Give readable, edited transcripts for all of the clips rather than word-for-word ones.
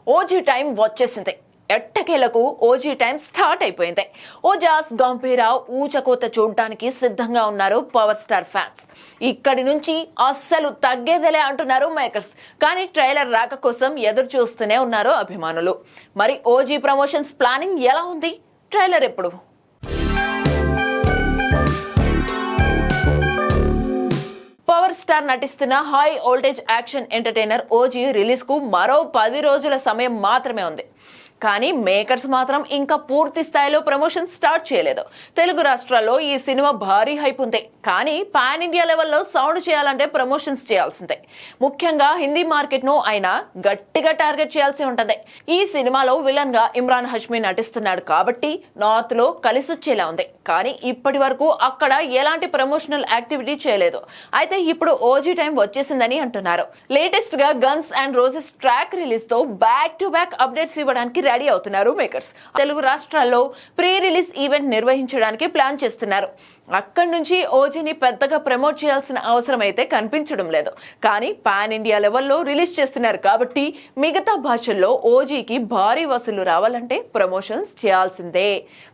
OG time వచ్చేసింది. ఎట్టకేలకు OG time start అయిపోయింది. ఓజాస్ గంభీర ఊచకోత చూడడానికి సిద్ధంగా ఉన్నారు పవర్ స్టార్ ఫ్యాన్స్. ఇక్కడి నుంచి అస్సలు తగ్గేదేలే అంటున్నారు మేకర్స్. కానీ ట్రైలర్ రాక కోసం ఎదురు చూస్తూనే ఉన్నారు అభిమానులు. మరి ఓజీ ప్రమోషన్స్ ప్లానింగ్ ఎలా ఉంది? ట్రైలర్ ఎప్పుడు? పవర్ స్టార్ నటిస్తున్న high voltage action entertainer OG release కు మరో 10 రోజుల సమయం మాత్రమే ఉంది. కానీ మేకర్స్ మాత్రం ఇంకా పూర్తి స్థాయిలో ప్రమోషన్ స్టార్ట్ చేయలేదు. తెలుగు రాష్ట్రాల్లో ఈ సినిమా భారీ హైప్ ఉంది. కానీ పాన్ ఇండియా లెవెల్లో సౌండ్ చేయాలంటే ప్రమోషన్స్ చేయాల్సిందే. ముఖ్యంగా హిందీ మార్కెట్ ను ఆయన గట్టిగా టార్గెట్ చేయాల్సి ఉంటది. ఈ సినిమాలో విలన్ గా ఇమ్రాన్ హష్మీ నటిస్తున్నాడు కాబట్టి నార్త్ లో కలిసొచ్చేలా ఉంది. కానీ ఇప్పటి వరకు అక్కడ ఎలాంటి ప్రమోషనల్ యాక్టివిటీ చేయలేదు. అయితే ఇప్పుడు ఓజీ టైం వచ్చేసిందని అంటున్నారు. లేటెస్ట్ గా guns and roses track release తో బ్యాక్ టు బ్యాక్ అప్డేట్స్ ఇవ్వడానికి రెడీ అవుతున్నారు మేకర్స్. తెలుగు రాష్ట్రాల్లో ప్రీ రిలీజ్ ఈవెంట్ నిర్వహించడానికి ప్లాన్ చేస్తున్నారు. అక్కడి నుంచి ఓజీని పెద్దగా ప్రమోట్ చేయాల్సిన అవసరం అయితే కనిపించడం లేదు. కానీ పాన్ ఇండియా లెవెల్లో రిలీజ్ చేస్తున్నారు కాబట్టి మిగతా భాషల్లో ఓజీకి భారీ వసూలు రావాలంటే ప్రమోషన్స్ చేయాల్సిందే.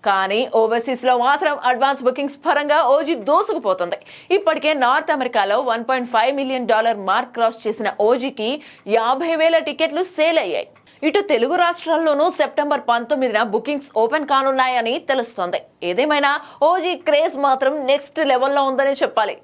కానీ ఓవర్సీస్ లో మాత్రం అడ్వాన్స్ బుకింగ్స్ పరంగా ఓజీ దూసుకుపోతుంది. ఇప్పటికే నార్త్ అమెరికాలో $1.5 మిలియన్ మార్క్ క్రాస్ చేసిన ఓజీకి 50,000 టికెట్లు సేల్ అయ్యాయి. ఇటు తెలుగు రాష్ట్రాల్లోనూ సెప్టెంబర్ 19న బుకింగ్స్ ఓపెన్ కానున్నాయని తెలుస్తోంది. ఏదేమైనా ఓజీ క్రేజ్ మాత్రం నెక్స్ట్ లెవెల్లో ఉందని చెప్పాలి.